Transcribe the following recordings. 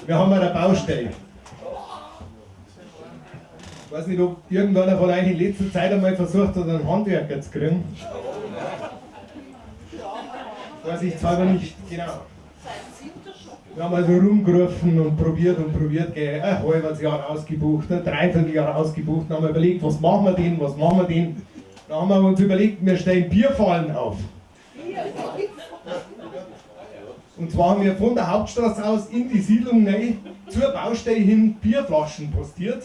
Wir haben eine Baustelle. Ich weiß nicht, ob irgendeiner von euch in letzter Zeit einmal versucht hat, einen Handwerker zu kriegen. Vorsichtshalber nicht, genau. Wir haben also rumgerufen und probiert, gell, ein halbes Jahr ausgebucht, ein Dreivierteljahr ausgebucht, dann haben wir überlegt, was machen wir denn. Dann haben wir uns überlegt, wir stellen Bierfallen auf. Und zwar haben wir von der Hauptstraße aus in die Siedlung rein, zur Baustelle hin Bierflaschen postiert.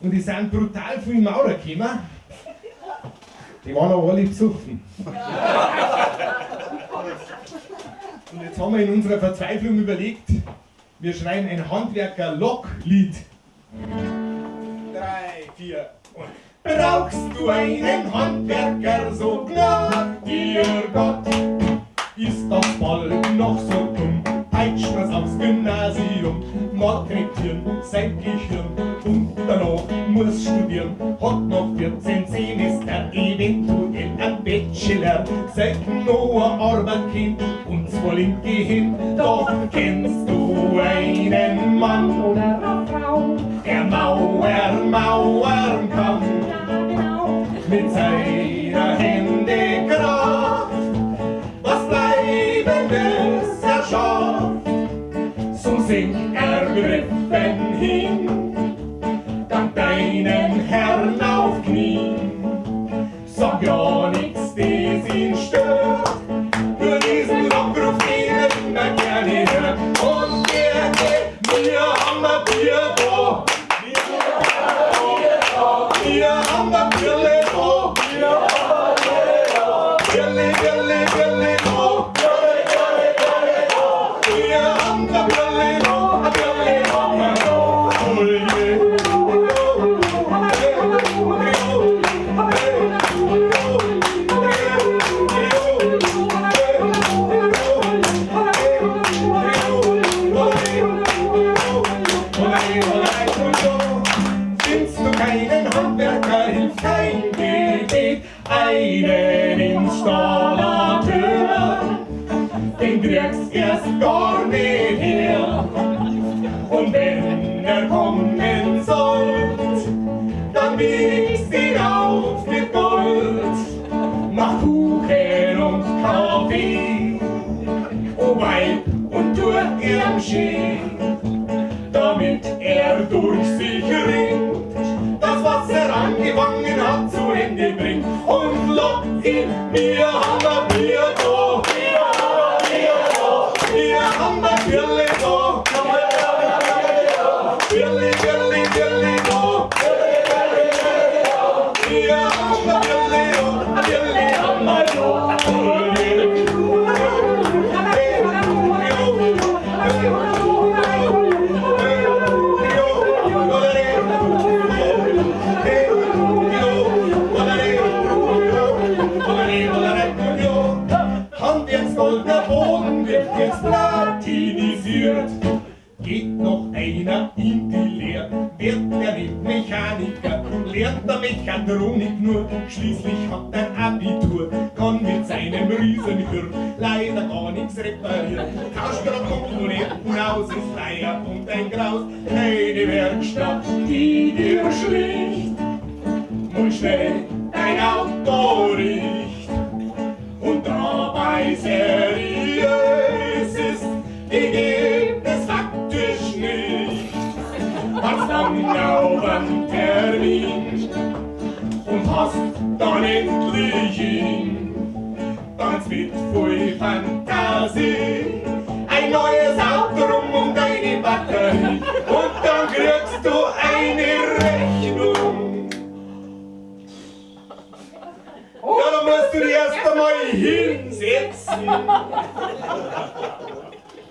Und die sind brutal viele Maurer gekommen. Die waren aber alle besoffen. Und jetzt haben wir in unserer Verzweiflung überlegt, wir schreiben ein Handwerker-Locklied. 3, 4 und... Brauchst du einen Handwerker, so gnad dir Gott? Ist das bald noch so dumm? Peitschen wir's aufs Gymnasium, malträtieren sein Gehirn und danach muss studieren. Hat noch 14 Semester, eventuell ein Bachelor, selten noch eine Arbeit kennt und zwar linke hin. Doch kennst du einen Mann oder eine Frau, der mauern kann, mit seiner Hände Kraft, was Bleibendes erschafft. So singt er Griffen hin, dank deinen Herrn auf Knien. Sag ja nix, des ihn stört, nur diesen Lockruf, den er immer gerne hört. Und der geht, wir haben ein Bier da, wir haben ein Bierle da, Bierle da, wir haben ein Bierle da, findest du keinen Handwerker, hilft kein Gebet, einen Installateur, den kriegst erst gar nicht her. Und wenn er kommen sollt, dann wiegst ihn auf mit Gold. Mach Kuchen und Kaffee, o Weib, und tu ihm schön, damit er durch sich ringt, das was er angefangen hat zu Ende bringt. Und lockt ihn, wir haben ein Bier da, wir haben ein Bierle da, Bierle da, wir haben ein Bierle haben wir da. Handwerksgoldener Boden wird jetzt platinisiert. Geht noch einer in die Lehre, wird er nicht Mechaniker, lernt der Mechatronik nur, schließlich hat er Abitur, kann mit seinem Riesenhirn leider gar nichts reparieren. Tauscht er Komponenten aus, ist Leier und ein Graus. Hey, die Werkstatt, die dir schlicht und schnell dein Auto riecht und dabei seriös ist, die gibt es faktisch nicht. Hast dann auf einen Termin und hast dann endlich ihn, ganz mit voll Fantasie, ein neues Auto rum und eine Batterie, und dann kriegst du eine Rechnung. Ja, da musst du dich erst einmal hinsetzen.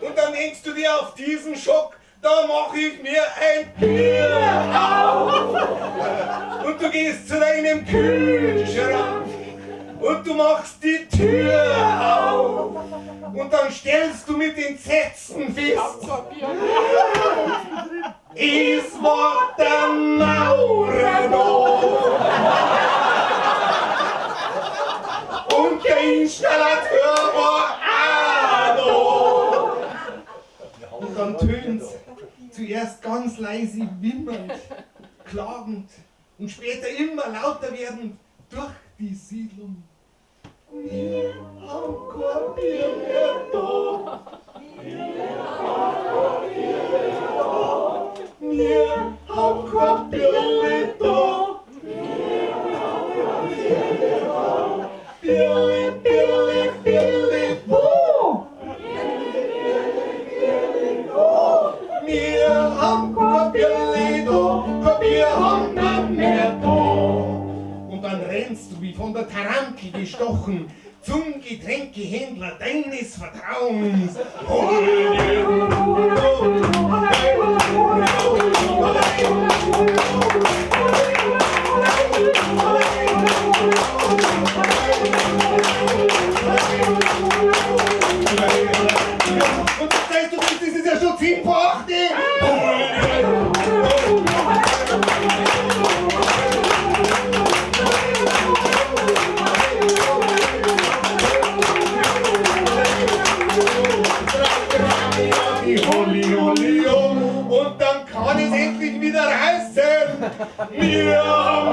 Und dann denkst du dir auf diesen Schock, da mach ich mir ein Bier auf. Und du gehst zu deinem Kühlschrank und du machst die Tür auf. Und dann stellst du mit Entsetzen fest, es war der Maurer da. Und der Installateur war auch da. Und dann tönt's. zuerst ganz leise wimmernd, klagend und später immer lauter werdend durch die Siedlung. Wir haben kein Bier mehr da. Wir haben kein Bier mehr da. Birli, Birli, Birli, wo? Wir haben kein Birli da, kein Bier haben wir mehr da. Und dann rennst du wie von der Tarantel gestochen zum Getränkehändler deines Vertrauens. Und das heißt, das ist ja schon 10 vor 8. Und dann kann es endlich wieder heißen, wir haben